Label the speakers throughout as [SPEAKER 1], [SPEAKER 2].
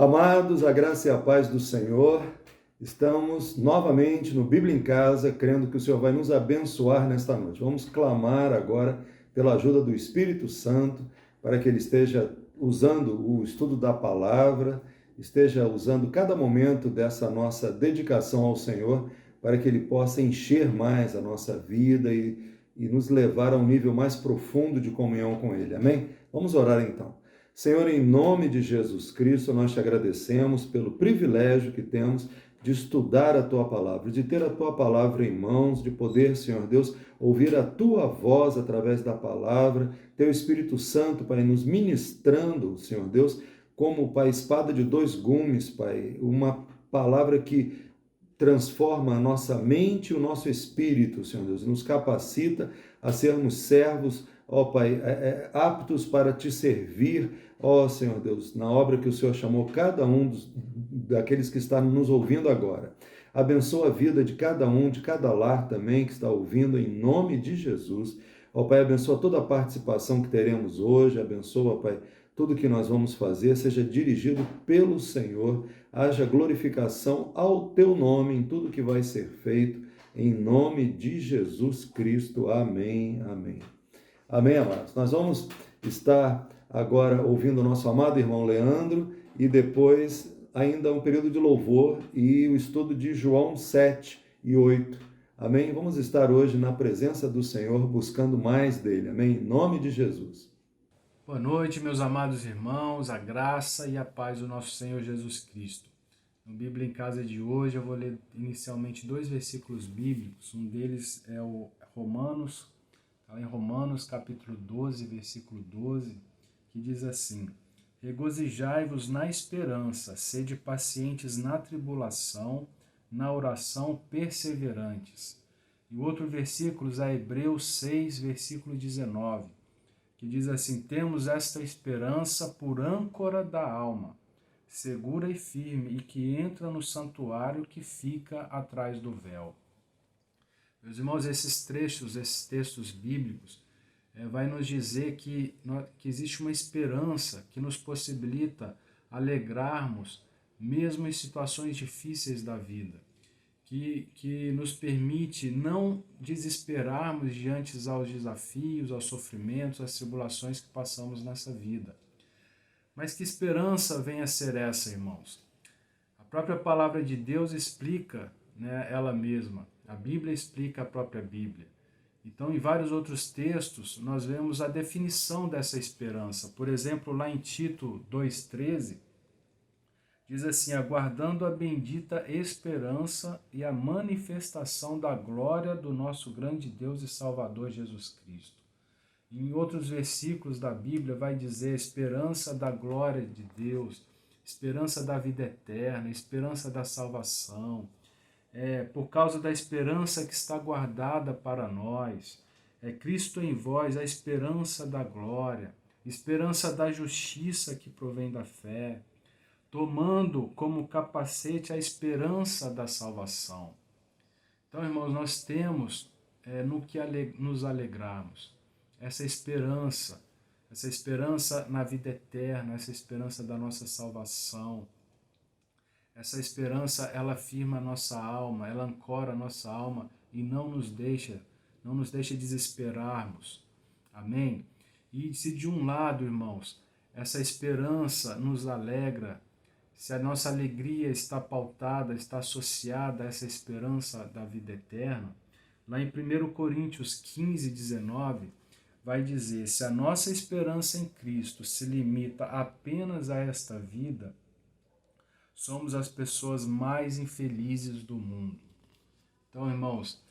[SPEAKER 1] Amados, a graça e a paz do Senhor, estamos novamente no Bíblia em Casa, crendo que o Senhor vai nos abençoar nesta noite. Vamos clamar agora pela ajuda do Espírito Santo, para que Ele esteja usando o estudo da palavra, esteja usando cada momento dessa nossa dedicação ao Senhor, para que Ele possa encher mais a nossa vida e nos levar a um nível mais profundo de comunhão com Ele. Amém? Vamos orar então. Senhor, em nome de Jesus Cristo, nós te agradecemos pelo privilégio que temos de estudar a Tua Palavra, de ter a Tua Palavra em mãos, de poder, Senhor Deus, ouvir a Tua voz através da Palavra, Teu Espírito Santo, Pai, nos ministrando, Senhor Deus, como, Pai, espada de dois gumes, Pai, uma palavra que transforma a nossa mente e o nosso espírito, Senhor Deus, nos capacita a sermos servos, ó Pai, aptos para te servir, ó Senhor Deus, na obra que o Senhor chamou cada um daqueles que estão nos ouvindo agora. Abençoa a vida de cada um, de cada lar também que está ouvindo, em nome de Jesus. Ó Pai, abençoa toda a participação que teremos hoje, abençoa, Pai, tudo que nós vamos fazer, seja dirigido pelo Senhor, haja glorificação ao Teu nome em tudo que vai ser feito, em nome de Jesus Cristo. Amém, amém. Amém, amados? Nós vamos estar agora ouvindo o nosso amado irmão Leandro e depois ainda um período de louvor e o estudo de João 7 e 8. Amém? Vamos estar hoje na presença do Senhor buscando mais dele. Amém? Em nome de Jesus.
[SPEAKER 2] Boa noite, meus amados irmãos, a graça e a paz do nosso Senhor Jesus Cristo. No Bíblia em Casa de hoje eu vou ler inicialmente 2 versículos bíblicos, um deles é o Romanos, está em Romanos capítulo 12, versículo 12, que diz assim: regozijai-vos na esperança, sede pacientes na tribulação, na oração perseverantes. E o outro versículo é Hebreus 6, versículo 19, que diz assim: temos esta esperança por âncora da alma, segura e firme, e que entra no santuário que fica atrás do véu. Meus irmãos, esses textos bíblicos, vai nos dizer que existe uma esperança que nos possibilita alegrarmos, mesmo em situações difíceis da vida, que nos permite não desesperarmos diante aos desafios, aos sofrimentos, às tribulações que passamos nessa vida. Mas que esperança vem a ser essa, irmãos? A própria palavra de Deus explica, ela mesma. A Bíblia explica a própria Bíblia. Então, em vários outros textos, nós vemos a definição dessa esperança. Por exemplo, lá em Tito 2,13, diz assim: aguardando a bendita esperança e a manifestação da glória do nosso grande Deus e Salvador Jesus Cristo. Em outros versículos da Bíblia vai dizer esperança da glória de Deus, esperança da vida eterna, esperança da salvação. Por causa da esperança que está guardada para nós. Cristo em vós, a esperança da glória, esperança da justiça que provém da fé, tomando como capacete a esperança da salvação. Então, irmãos, nós temos no que nos alegrarmos, essa esperança na vida eterna, essa esperança da nossa salvação. Essa esperança, ela firma a nossa alma, ela ancora a nossa alma e não nos deixa desesperarmos. Amém? E se de um lado, irmãos, essa esperança nos alegra, se a nossa alegria está pautada, está associada a essa esperança da vida eterna, lá em 1 Coríntios 15, 19, vai dizer: se a nossa esperança em Cristo se limita apenas a esta vida, somos as pessoas mais infelizes do mundo. Então, irmãos,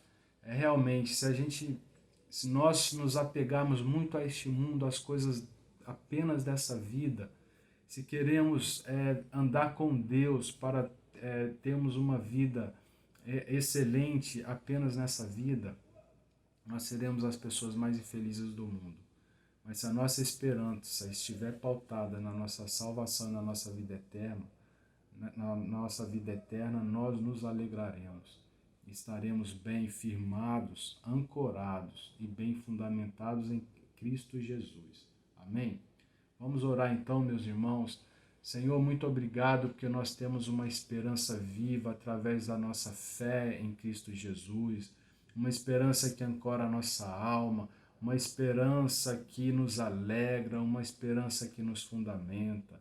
[SPEAKER 2] realmente, se nós nos apegarmos muito a este mundo, às coisas apenas dessa vida, se queremos andar com Deus para termos uma vida excelente apenas nessa vida, nós seremos as pessoas mais infelizes do mundo. Mas se a nossa esperança estiver pautada na nossa salvação, na nossa vida eterna, nós nos alegraremos. Estaremos bem firmados, ancorados e bem fundamentados em Cristo Jesus. Amém? Vamos orar então, meus irmãos, Senhor, muito obrigado porque nós temos uma esperança viva através da nossa fé em Cristo Jesus, uma esperança que ancora a nossa alma, uma esperança que nos alegra, uma esperança que nos fundamenta.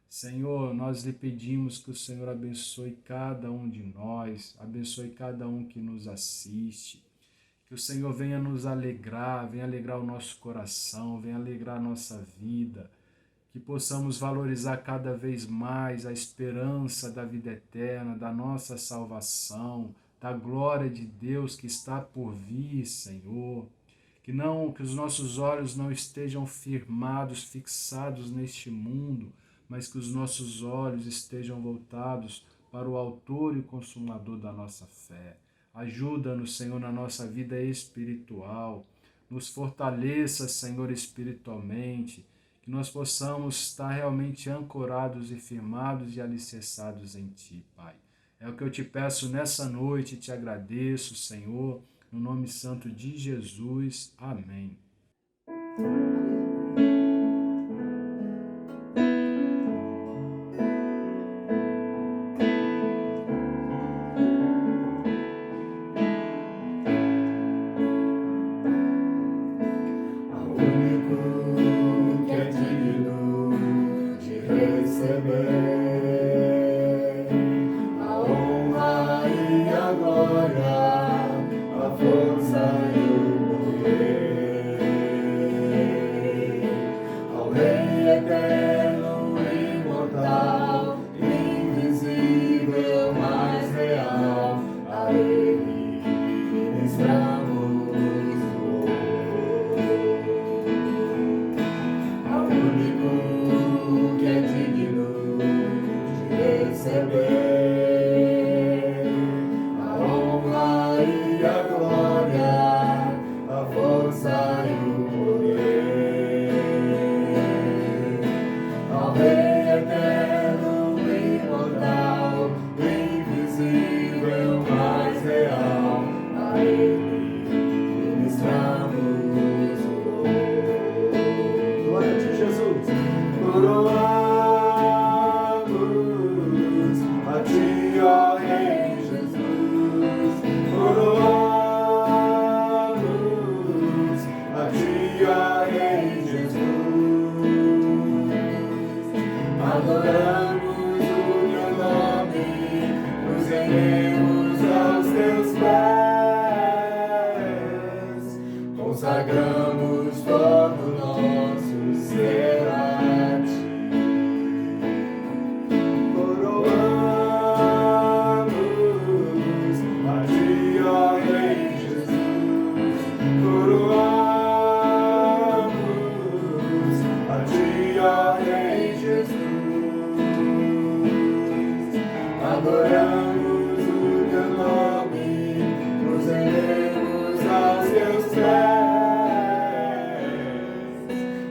[SPEAKER 2] Senhor, nós lhe pedimos que o Senhor abençoe cada um de nós, abençoe cada um que nos assiste, que o Senhor venha nos alegrar, venha alegrar o nosso coração, venha alegrar a nossa vida, que possamos valorizar cada vez mais a esperança da vida eterna, da nossa salvação, da glória de Deus que está por vir, Senhor. Que os nossos olhos não estejam firmados, fixados neste mundo, mas que os nossos olhos estejam voltados para o autor e consumador da nossa fé. Ajuda-nos, Senhor, na nossa vida espiritual. Nos fortaleça, Senhor, espiritualmente, que nós possamos estar realmente ancorados e firmados e alicerçados em Ti, Pai. É o que eu te peço nessa noite e te agradeço, Senhor, no nome santo de Jesus. Amém.
[SPEAKER 3] Consagramos todo o nosso ser a Ti. Coroamos a Ti, ó Rei Jesus. Coroamos a Ti, ó Rei Jesus. Adoramos o Teu nome, nos rendemos aos Teus pés.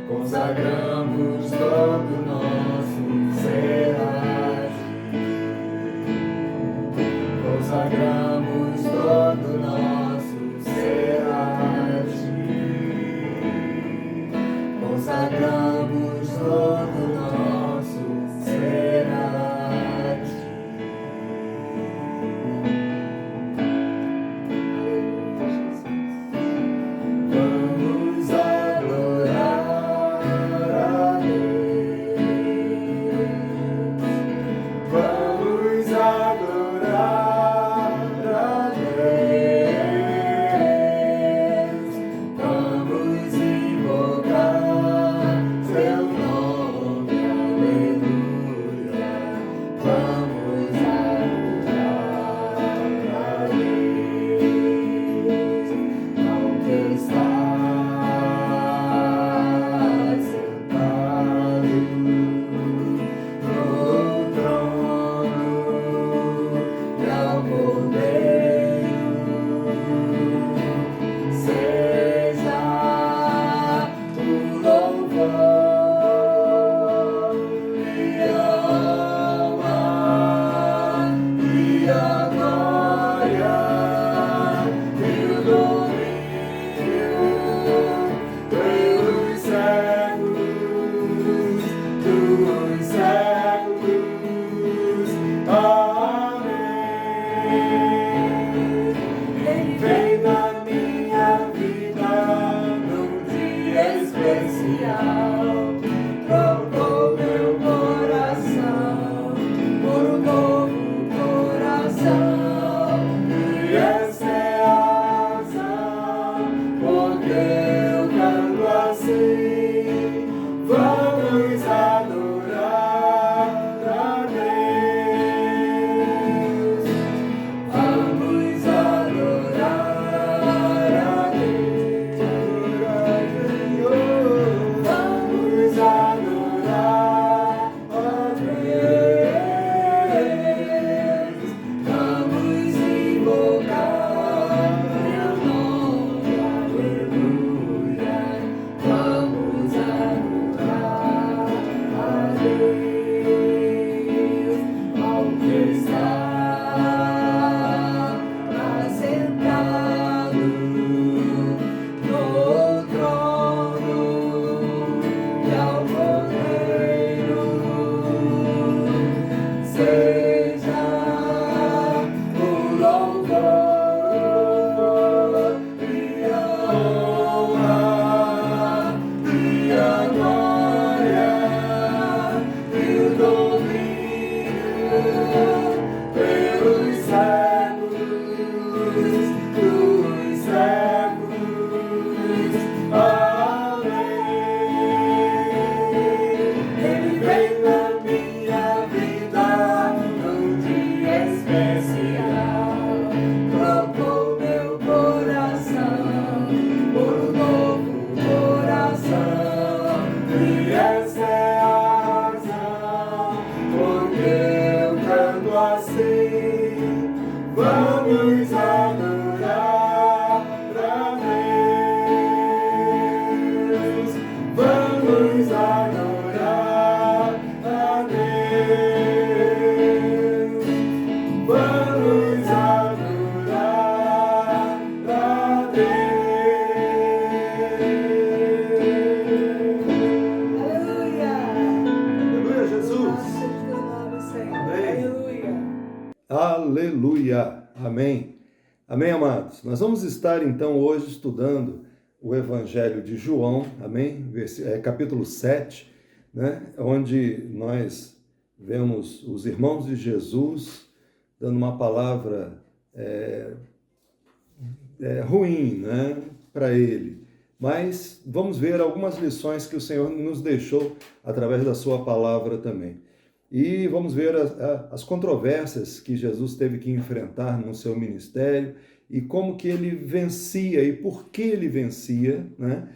[SPEAKER 3] Consagramos todo o nosso ser a Ti. Consagramos todo o nosso ser a Ti. Consagramos todo o nosso ser a Ti. Vamos adorar. Vamos adorar a Deus. especial. Trocou meu coração por um novo coração. E essa é a razão porque eu canto assim. Vamos adorar pra Deus. Vamos adorar a Deus. Vamos adorar a Deus. Aleluia.
[SPEAKER 1] Aleluia, Jesus. Amém. Aleluia. Amém. Amém, amados. Nós vamos estar, então, hoje estudando o Evangelho de João, amém? Capítulo 7, né? Onde nós vemos os irmãos de Jesus dando uma palavra ruim, né? Para ele. Mas vamos ver algumas lições que o Senhor nos deixou através da sua palavra também. E vamos ver as controvérsias que Jesus teve que enfrentar no seu ministério e como que ele vencia e por que ele vencia, né?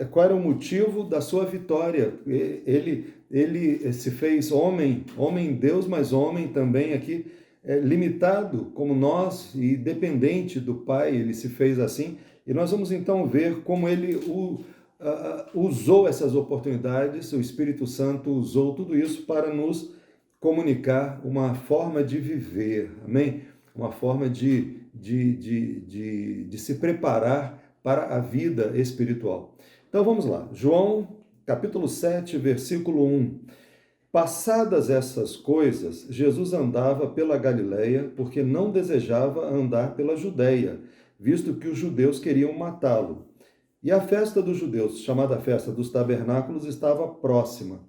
[SPEAKER 1] Qual era o motivo da sua vitória. Ele se fez homem Deus, mas homem também aqui, limitado como nós e dependente do Pai, ele se fez assim. E nós vamos então ver como ele usou essas oportunidades, o Espírito Santo usou tudo isso para nos comunicar uma forma de viver, amém? Uma forma de se preparar para a vida espiritual. Então vamos lá, João capítulo 7, versículo 1. Passadas essas coisas, Jesus andava pela Galileia, porque não desejava andar pela Judeia, visto que os judeus queriam matá-lo. E a festa dos judeus, chamada Festa dos Tabernáculos, estava próxima.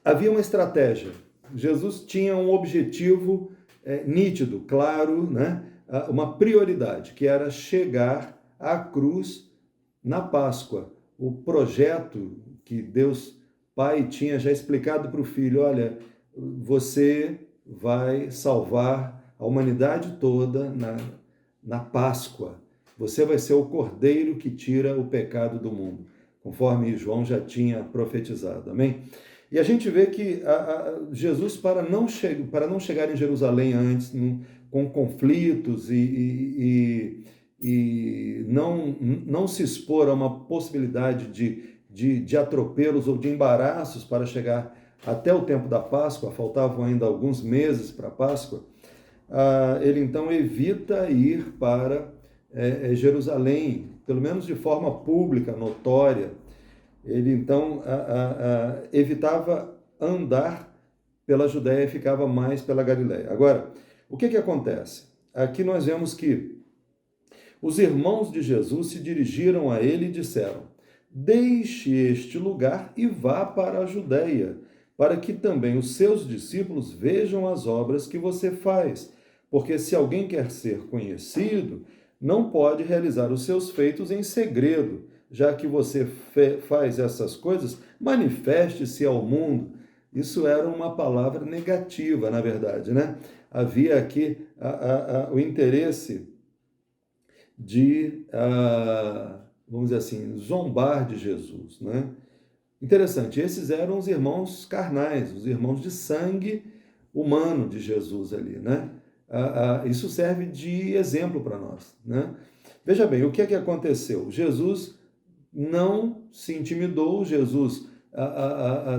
[SPEAKER 1] Havia uma estratégia. Jesus tinha um objetivo nítido, claro, né? Uma prioridade, que era chegar à cruz na Páscoa. O projeto que Deus Pai tinha já explicado para o Filho, olha, você vai salvar a humanidade toda na Páscoa. Você vai ser o cordeiro que tira o pecado do mundo, conforme João já tinha profetizado, amém? E a gente vê que Jesus, para não chegar em Jerusalém antes, com conflitos e não se expor a uma possibilidade de atropelos ou de embaraços para chegar até o tempo da Páscoa, faltavam ainda alguns meses para a Páscoa, ele então evita ir para Jerusalém, pelo menos de forma pública, notória. Ele então evitava andar pela Judéia e ficava mais pela Galileia. Agora, o que acontece? Aqui nós vemos que os irmãos de Jesus se dirigiram a ele e disseram: deixe este lugar e vá para a Judéia, para que também os seus discípulos vejam as obras que você faz. Porque se alguém quer ser conhecido, não pode realizar os seus feitos em segredo. Já que você faz essas coisas, manifeste-se ao mundo. Isso era uma palavra negativa, na verdade, né? Havia aqui o interesse de, vamos dizer assim, zombar de Jesus, né? Interessante, esses eram os irmãos carnais, os irmãos de sangue humano de Jesus ali, né? Isso serve de exemplo para nós, né? Veja bem, o que aconteceu? Jesus não se intimidou, Jesus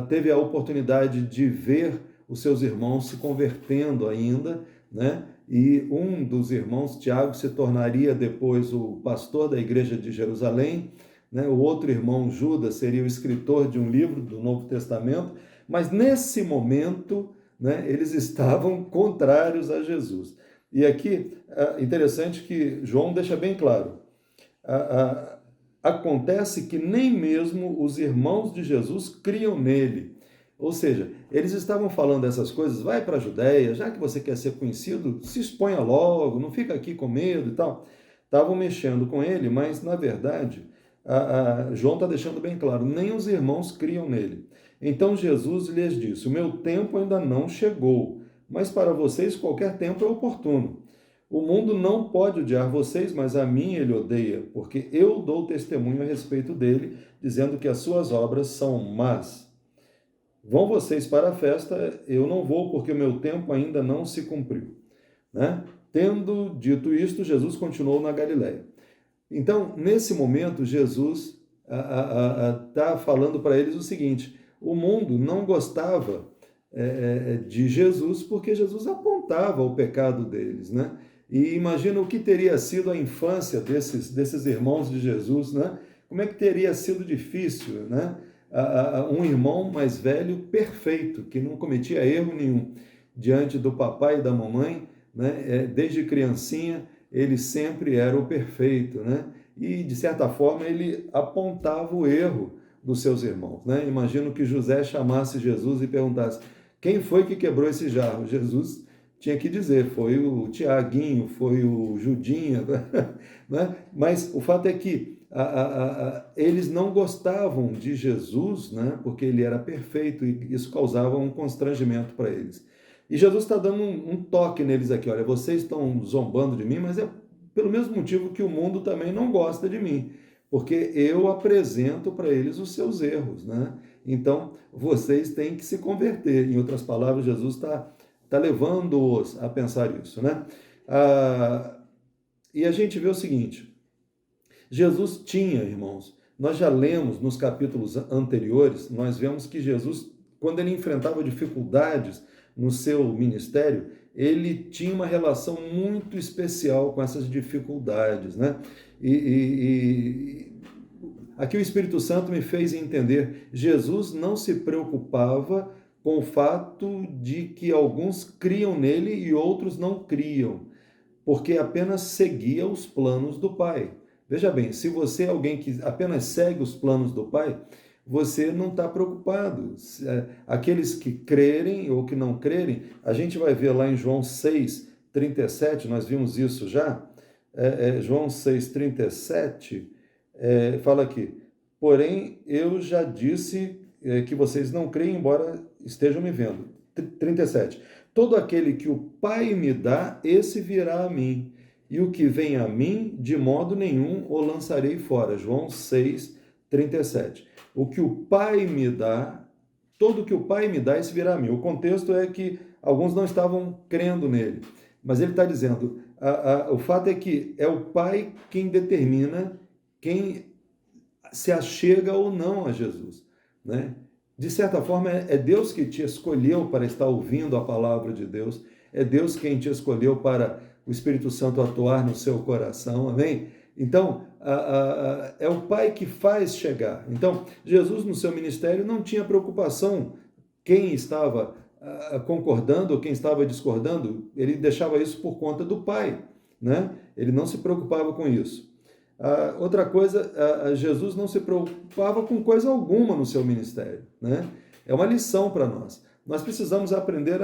[SPEAKER 1] teve a oportunidade de ver os seus irmãos se convertendo ainda, né? E um dos irmãos, Tiago, se tornaria depois o pastor da igreja de Jerusalém, né? O outro irmão, Judas, seria o escritor de um livro do Novo Testamento, mas nesse momento, né, eles estavam contrários a Jesus. E aqui, interessante que João deixa bem claro, acontece que nem mesmo os irmãos de Jesus criam nele. Ou seja, eles estavam falando essas coisas, vai para a Judéia, já que você quer ser conhecido, se exponha logo, não fica aqui com medo e tal. Estavam mexendo com ele, mas na verdade, João está deixando bem claro, nem os irmãos criam nele. Então Jesus lhes disse: o meu tempo ainda não chegou, mas para vocês qualquer tempo é oportuno. O mundo não pode odiar vocês, mas a mim ele odeia, porque eu dou testemunho a respeito dele, dizendo que as suas obras são más. Vão vocês para a festa, eu não vou, porque o meu tempo ainda não se cumpriu. Né? Tendo dito isto, Jesus continuou na Galileia. Então, nesse momento, Jesus está falando para eles o seguinte: o mundo não gostava de Jesus porque Jesus apontava o pecado deles, né? E imagina o que teria sido a infância desses irmãos de Jesus, né? Como é que teria sido difícil, né? Um irmão mais velho perfeito, que não cometia erro nenhum diante do papai e da mamãe, né? Desde criancinha, ele sempre era o perfeito, né? E, de certa forma, ele apontava o erro dos seus irmãos, né? Imagino que José chamasse Jesus e perguntasse: quem foi que quebrou esse jarro? Jesus tinha que dizer: foi o Tiaguinho, foi o Judinha, né? Mas o fato é que eles não gostavam de Jesus, né? Porque ele era perfeito e isso causava um constrangimento para eles. E Jesus está dando um toque neles aqui: olha, vocês estão zombando de mim, mas é pelo mesmo motivo que o mundo também não gosta de mim, porque eu apresento para eles os seus erros, né? Então, vocês têm que se converter. Em outras palavras, Jesus está levando-os a pensar isso, né? E a gente vê o seguinte: Jesus tinha, irmãos, nós já lemos nos capítulos anteriores, nós vemos que Jesus, quando ele enfrentava dificuldades no seu ministério, ele tinha uma relação muito especial com essas dificuldades, né? Aqui o Espírito Santo me fez entender: Jesus não se preocupava com o fato de que alguns criam nele e outros não criam, porque apenas seguia os planos do Pai. Veja bem, se você é alguém que apenas segue os planos do Pai, você não está preocupado. Aqueles que crerem ou que não crerem, a gente vai ver lá em João 6:37, nós vimos isso já, João 6:37, fala aqui: porém eu já disse que vocês não creem, embora estejam me vendo. 37. Todo aquele que o Pai me dá, esse virá a mim, e o que vem a mim, de modo nenhum o lançarei fora. João 6:37. O que o Pai me dá, todo que o Pai me dá, esse virá a mim. O contexto é que alguns não estavam crendo nele, mas ele está dizendo, o fato é que é o Pai quem determina quem se achega ou não a Jesus, né? De certa forma, é Deus que te escolheu para estar ouvindo a palavra de Deus, é Deus quem te escolheu para o Espírito Santo atuar no seu coração, amém? Então, é o Pai que faz chegar. Então, Jesus no seu ministério não tinha preocupação quem estava concordando ou quem estava discordando, ele deixava isso por conta do Pai, né? Ele não se preocupava com isso. Outra coisa, Jesus não se preocupava com coisa alguma no seu ministério, né? É uma lição para nós. Nós precisamos aprender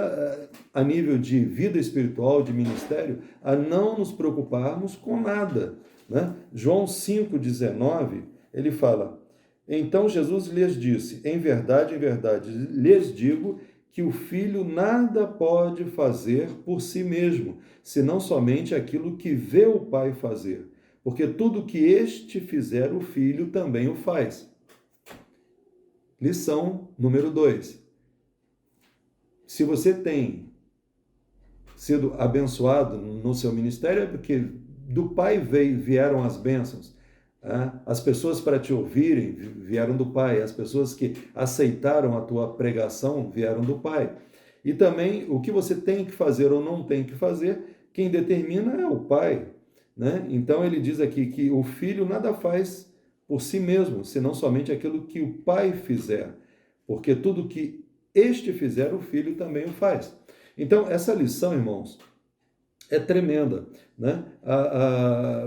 [SPEAKER 1] a nível de vida espiritual, de ministério, a não nos preocuparmos com nada, né? João 5,19, ele fala: então Jesus lhes disse, em verdade, lhes digo que o filho nada pode fazer por si mesmo, senão somente aquilo que vê o Pai fazer. Porque tudo que este fizer, o filho também o faz. Lição número 2. Se você tem sido abençoado no seu ministério, é porque do Pai vieram as bênçãos. As pessoas para te ouvirem vieram do Pai. As pessoas que aceitaram a tua pregação vieram do Pai. E também o que você tem que fazer ou não tem que fazer, quem determina é o Pai, né? Então ele diz aqui que o filho nada faz por si mesmo, senão somente aquilo que o Pai fizer, porque tudo que este fizer, o filho também o faz. Então essa lição, irmãos, é tremenda, né?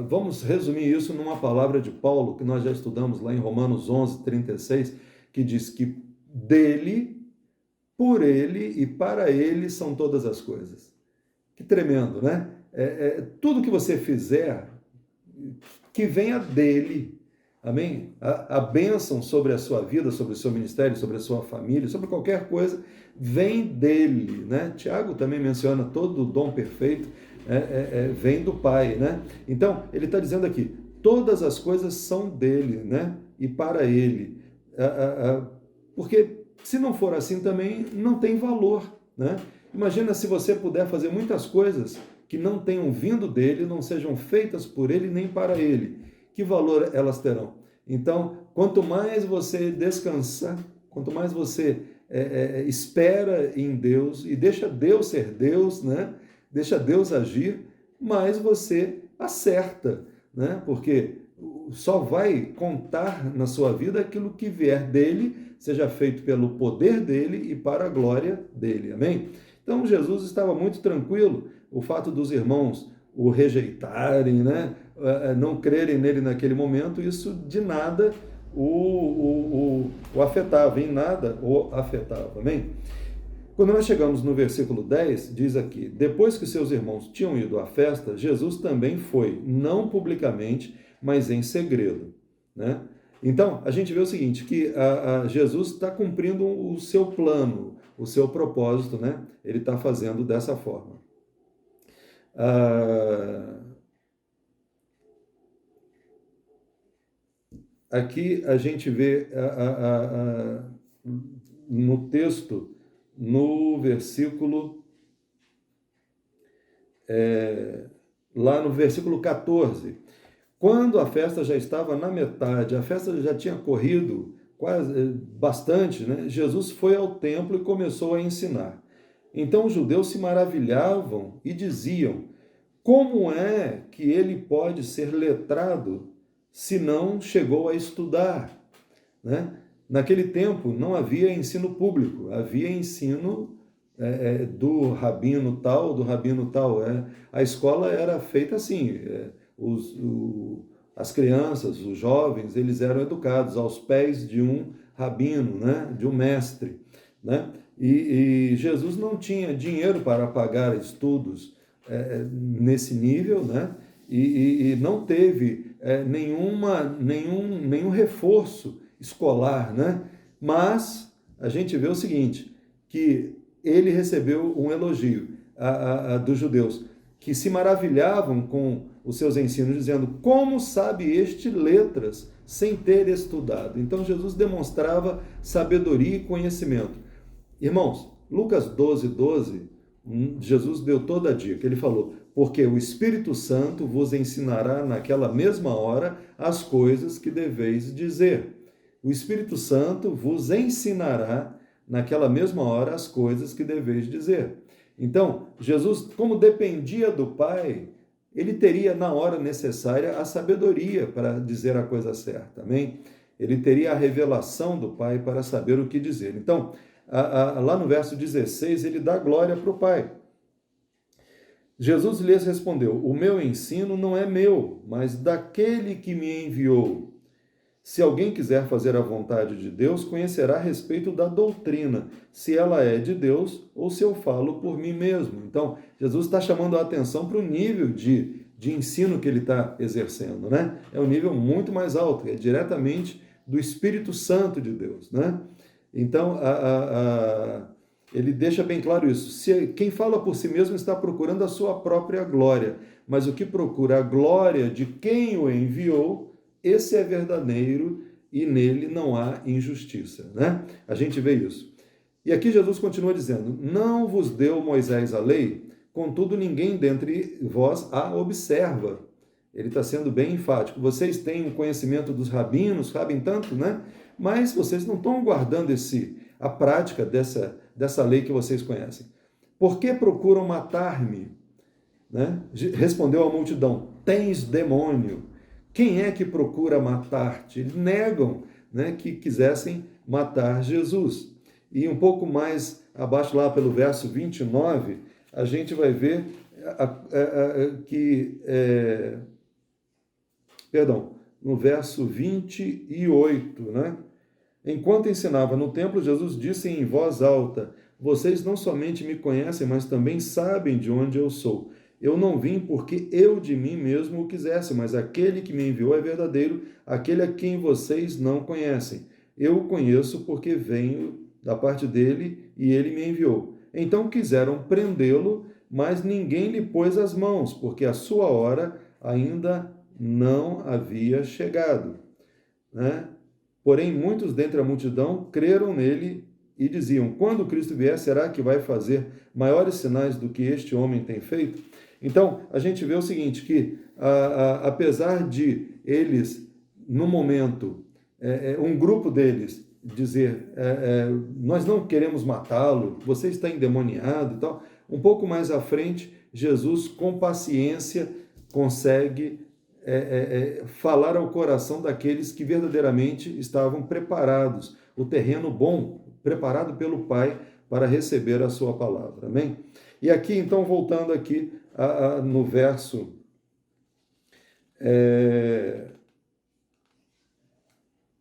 [SPEAKER 1] Vamos resumir isso numa palavra de Paulo, que nós já estudamos lá em Romanos 11:36, que diz que dele, por ele e para ele são todas as coisas. Que tremendo, né? Tudo que você fizer, que venha dele. amém? A bênção sobre a sua vida, sobre o seu ministério, sobre a sua família, sobre qualquer coisa, vem dele, né? Tiago também menciona todo o dom perfeito, vem do Pai, né? Então, ele está dizendo aqui, todas as coisas são dele, né? E para ele. Porque se não for assim também, não tem valor, né? Imagina se você puder fazer muitas coisas que não tenham vindo dele, não sejam feitas por ele nem para ele. Que valor elas terão? Então, quanto mais você descansa, quanto mais você espera em Deus e deixa Deus ser Deus, né? Deixa Deus agir, mais você acerta, né? Porque só vai contar na sua vida aquilo que vier dele, seja feito pelo poder dele e para a glória dele, amém? Então Jesus estava muito tranquilo, o fato dos irmãos o rejeitarem, né? Não crerem nele naquele momento, isso de nada o afetava, em nada o afetava, amém? Quando nós chegamos no versículo 10, diz aqui, depois que seus irmãos tinham ido à festa, Jesus também foi, não publicamente, mas em segredo, né? Então, a gente vê o seguinte, que Jesus está cumprindo o seu plano, o seu propósito, né? Ele está fazendo dessa forma. Aqui a gente vê no texto, no versículo, lá no versículo 14, quando a festa já estava na metade, a festa já tinha corrido quase bastante, né? Jesus foi ao templo e começou a ensinar. Então os judeus se maravilhavam e diziam, como é que ele pode ser letrado se não chegou a estudar, né? Naquele tempo não havia ensino público, havia ensino do rabino tal, do rabino tal. A escola era feita assim, as crianças, os jovens, eles eram educados aos pés de um rabino, né? De um mestre, né? E Jesus não tinha dinheiro para pagar estudos nesse nível, né? E não teve nenhum reforço escolar, né? Mas a gente vê o seguinte, que ele recebeu um elogio dos judeus, que se maravilhavam com os seus ensinos, dizendo, como sabe este letras sem ter estudado? Então Jesus demonstrava sabedoria e conhecimento. Irmãos, Lucas 12, Jesus deu toda a dica, ele falou, porque o Espírito Santo vos ensinará naquela mesma hora as coisas que deveis dizer. O Espírito Santo vos ensinará naquela mesma hora as coisas que deveis dizer. Então, Jesus, como dependia do Pai, ele teria na hora necessária a sabedoria para dizer a coisa certa, amém? Ele teria a revelação do Pai para saber o que dizer. Então, lá no verso 16, ele dá glória para o Pai. Jesus lhes respondeu, o meu ensino não é meu, mas daquele que me enviou. Se alguém quiser fazer a vontade de Deus, conhecerá a respeito da doutrina, se ela é de Deus ou se eu falo por mim mesmo. Então, Jesus está chamando a atenção para o nível de ensino que ele está exercendo, né? É um nível muito mais alto, é diretamente do Espírito Santo de Deus, né? Então, ele deixa bem claro isso. Quem fala por si mesmo está procurando a sua própria glória, mas o que procura a glória de quem o enviou, esse é verdadeiro e nele não há injustiça, né? A gente vê isso. E aqui Jesus continua dizendo, não vos deu Moisés a lei, contudo ninguém dentre vós a observa. Ele está sendo bem enfático. Vocês têm o conhecimento dos rabinos, sabem tanto, né? Mas vocês não estão guardando a prática dessa lei que vocês conhecem. Por que procuram matar-me? Né? Respondeu a multidão, tens demônio. Quem é que procura matar-te? Eles negam, né, que quisessem matar Jesus. E um pouco mais abaixo, lá pelo verso 29, a gente vai ver no verso 28, né? Enquanto ensinava no templo, Jesus disse em voz alta, vocês não somente me conhecem, mas também sabem de onde eu sou. Eu não vim porque eu de mim mesmo o quisesse, mas aquele que me enviou é verdadeiro, aquele a quem vocês não conhecem. Eu o conheço porque venho da parte dele e ele me enviou. Então quiseram prendê-lo, mas ninguém lhe pôs as mãos, porque a sua hora ainda não havia chegado, né? Porém, muitos dentre a multidão creram nele e diziam: quando Cristo vier, será que vai fazer maiores sinais do que este homem tem feito? Então, a gente vê o seguinte, que apesar de eles, no momento, um grupo deles dizer, nós não queremos matá-lo, você está endemoniado e tal, um pouco mais à frente, Jesus, com paciência, consegue falar ao coração daqueles que verdadeiramente estavam preparados, o terreno bom, preparado pelo Pai para receber a sua palavra. Amém? E aqui, então, voltando aqui no verso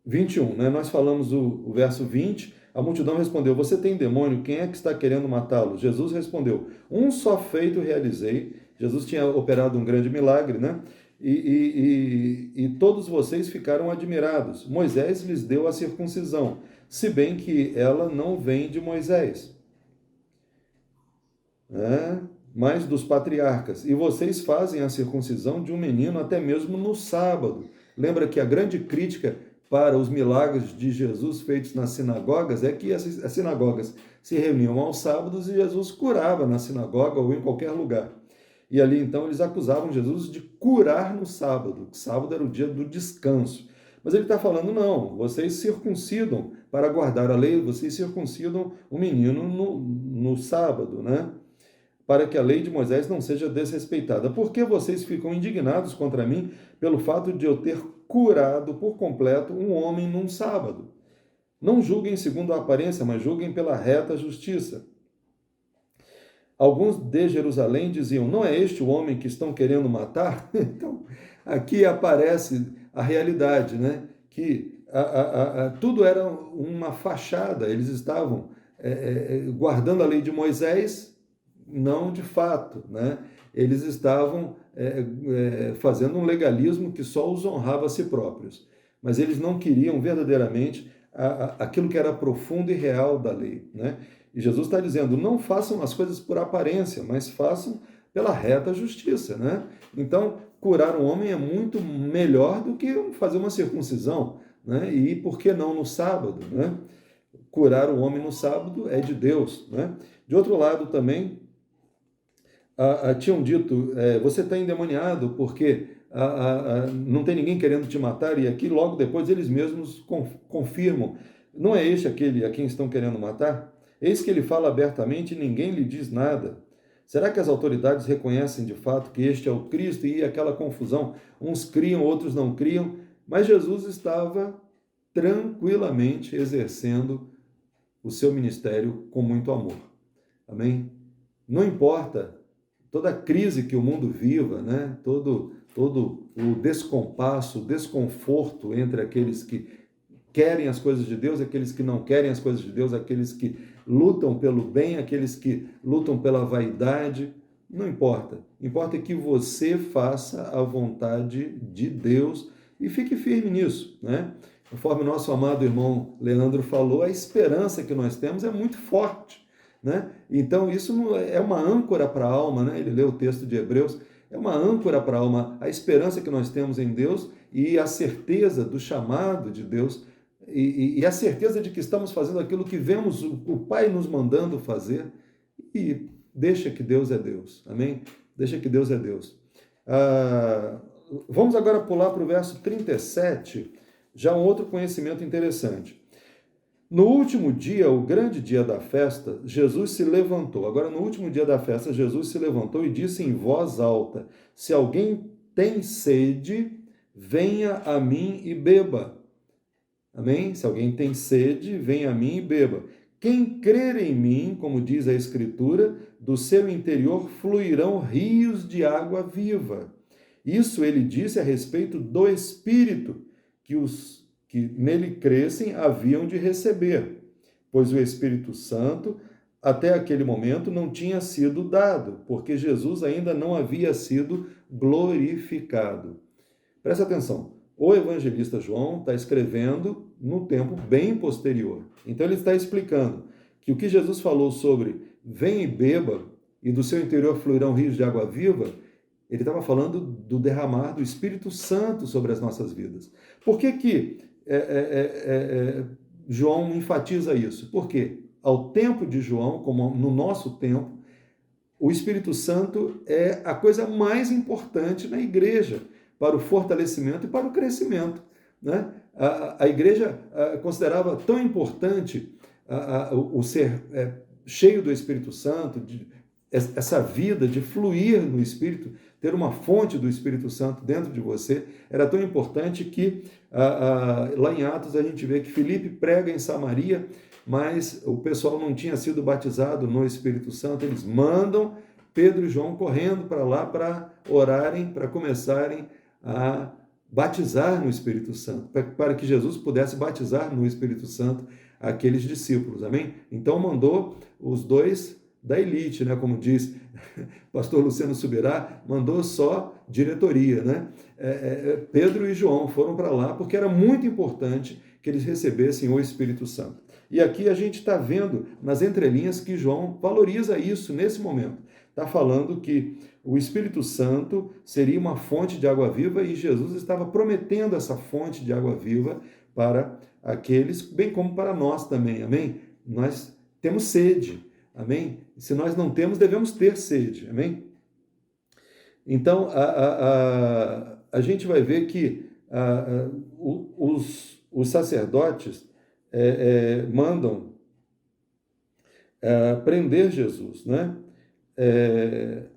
[SPEAKER 1] 21, né? Nós falamos o verso 20, a multidão respondeu: você tem demônio, quem é que está querendo matá-lo? Jesus respondeu: um só feito realizei. Jesus tinha operado um grande milagre, né? E todos vocês ficaram admirados. Moisés lhes deu a circuncisão, se bem que ela não vem de Moisés, mas dos patriarcas. E vocês fazem a circuncisão de um menino até mesmo no sábado. Lembra que a grande crítica para os milagres de Jesus feitos nas sinagogas é que as sinagogas se reuniam aos sábados e Jesus curava na sinagoga ou em qualquer lugar. E ali, então, eles acusavam Jesus de curar no sábado. O sábado era o dia do descanso. Mas ele está falando, não, vocês circuncidam para guardar a lei, vocês circuncidam o menino no sábado, né? Para que a lei de Moisés não seja desrespeitada. Por que vocês ficam indignados contra mim pelo fato de eu ter curado por completo um homem num sábado? Não julguem segundo a aparência, mas julguem pela reta justiça. Alguns de Jerusalém diziam: não é este o homem que estão querendo matar? Então, aqui aparece a realidade, né? Que tudo era uma fachada, eles estavam guardando a lei de Moisés, não de fato, né? Eles estavam fazendo um legalismo que só os honrava a si próprios, mas eles não queriam verdadeiramente aquilo que era profundo e real da lei, né? E Jesus está dizendo: não façam as coisas por aparência, mas façam pela reta justiça, né? Então, curar um homem é muito melhor do que fazer uma circuncisão, né? E por que não no sábado, né? Curar o homem no sábado é de Deus, né? De outro lado também, tinham dito: você está endemoniado porque não tem ninguém querendo te matar, e aqui logo depois eles mesmos confirmam: não é este aquele a quem estão querendo matar? Eis que ele fala abertamente e ninguém lhe diz nada. Será que as autoridades reconhecem de fato que este é o Cristo? E aquela confusão, uns criam, outros não criam, mas Jesus estava tranquilamente exercendo o seu ministério com muito amor. Amém? Não importa toda a crise que o mundo viva, né? todo o descompasso, o desconforto entre aqueles que querem as coisas de Deus, aqueles que não querem as coisas de Deus, aqueles que lutam pelo bem, aqueles que lutam pela vaidade, não importa. Importa que você faça a vontade de Deus e fique firme nisso, né? Conforme o nosso amado irmão Leandro falou, a esperança que nós temos é muito forte, né? Então isso é uma âncora para a alma, né? Ele leu o texto de Hebreus, é uma âncora para a alma, a esperança que nós temos em Deus e a certeza do chamado de Deus e a certeza de que estamos fazendo aquilo que vemos o Pai nos mandando fazer, e deixa que Deus é Deus, amém? Deixa que Deus é Deus. Vamos agora pular para o verso 37, já um outro conhecimento interessante. No último dia, o grande dia da festa, Jesus se levantou. Agora, no último dia da festa, Jesus se levantou e disse em voz alta: se alguém tem sede, venha a mim e beba. Amém? Se alguém tem sede, venha a mim e beba. Quem crer em mim, como diz a Escritura, do seu interior fluirão rios de água viva. Isso ele disse a respeito do Espírito, que os que nele crescem haviam de receber, pois o Espírito Santo até aquele momento não tinha sido dado, porque Jesus ainda não havia sido glorificado. Presta atenção, o evangelista João está escrevendo num tempo bem posterior. Então ele está explicando que o que Jesus falou sobre vem e beba, e do seu interior fluirão rios de água viva, ele estava falando do derramar do Espírito Santo sobre as nossas vidas. Por que João enfatiza isso? Porque ao tempo de João, como no nosso tempo, o Espírito Santo é a coisa mais importante na igreja, para o fortalecimento e para o crescimento, né? A igreja considerava tão importante o ser cheio do Espírito Santo, essa vida de fluir no Espírito, ter uma fonte do Espírito Santo dentro de você, era tão importante que lá em Atos a gente vê que Filipe prega em Samaria, mas o pessoal não tinha sido batizado no Espírito Santo, eles mandam Pedro e João correndo para lá para orarem, para começarem a batizar no Espírito Santo, para que Jesus pudesse batizar no Espírito Santo aqueles discípulos, amém? Então mandou os dois da elite, né? Como diz pastor Luciano Subirá, mandou só diretoria, né? Pedro e João foram para lá porque era muito importante que eles recebessem o Espírito Santo. E aqui a gente está vendo nas entrelinhas que João valoriza isso nesse momento. Está falando que o Espírito Santo seria uma fonte de água viva e Jesus estava prometendo essa fonte de água viva para aqueles, bem como para nós também, amém? Nós temos sede, amém? Se nós não temos, devemos ter sede, amém? Então, a gente vai ver que os sacerdotes mandam prender Jesus, né?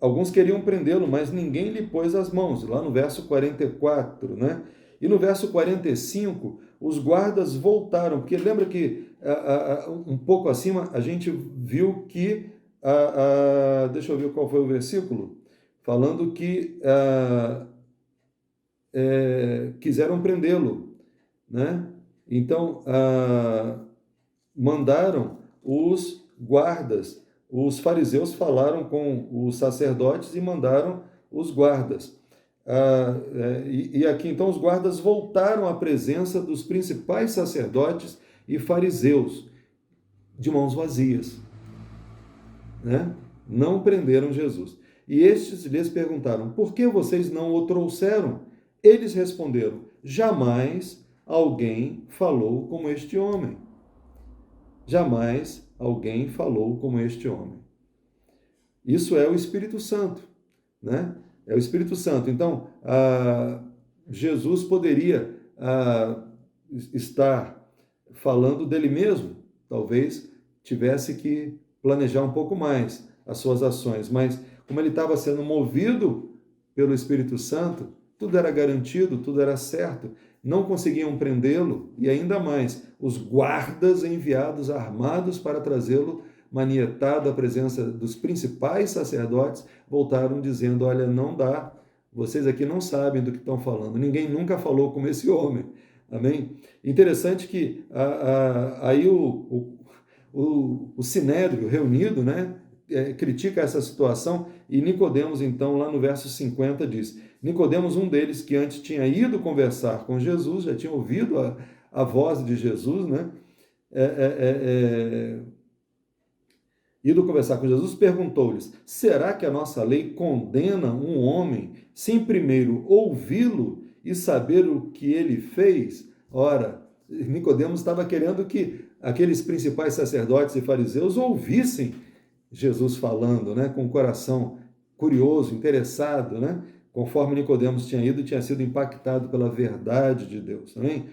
[SPEAKER 1] Alguns queriam prendê-lo, mas ninguém lhe pôs as mãos, lá no verso 44, né? E no verso 45, os guardas voltaram, porque lembra que um pouco acima a gente viu que, deixa eu ver qual foi o versículo, falando que quiseram prendê-lo, né? Então, mandaram os guardas. Os fariseus falaram com os sacerdotes e mandaram os guardas. E aqui, então, os guardas voltaram à presença dos principais sacerdotes e fariseus, de mãos vazias, né? Não prenderam Jesus. E estes lhes perguntaram, por que vocês não o trouxeram? Eles responderam, jamais alguém falou como este homem. Jamais alguém falou como este homem. Isso é o Espírito Santo, né? É o Espírito Santo. Então, Jesus poderia estar falando dele mesmo, talvez tivesse que planejar um pouco mais as suas ações, mas como ele estava sendo movido pelo Espírito Santo, tudo era garantido, tudo era certo, não conseguiam prendê-lo, e ainda mais, os guardas enviados armados para trazê-lo manietado à presença dos principais sacerdotes, voltaram dizendo, olha, não dá, vocês aqui não sabem do que estão falando, ninguém nunca falou como esse homem, amém? Interessante que aí o Sinédrio reunido, né, critica essa situação, e Nicodemos, então, lá no verso 50 diz, Nicodemos, um deles que antes tinha ido conversar com Jesus, já tinha ouvido a voz de Jesus, né, ido conversar com Jesus, perguntou-lhes, será que a nossa lei condena um homem sem primeiro ouvi-lo e saber o que ele fez? Ora, Nicodemos estava querendo que aqueles principais sacerdotes e fariseus ouvissem Jesus falando, né, com o coração curioso, interessado, né, conforme Nicodemos tinha ido, tinha sido impactado pela verdade de Deus, também.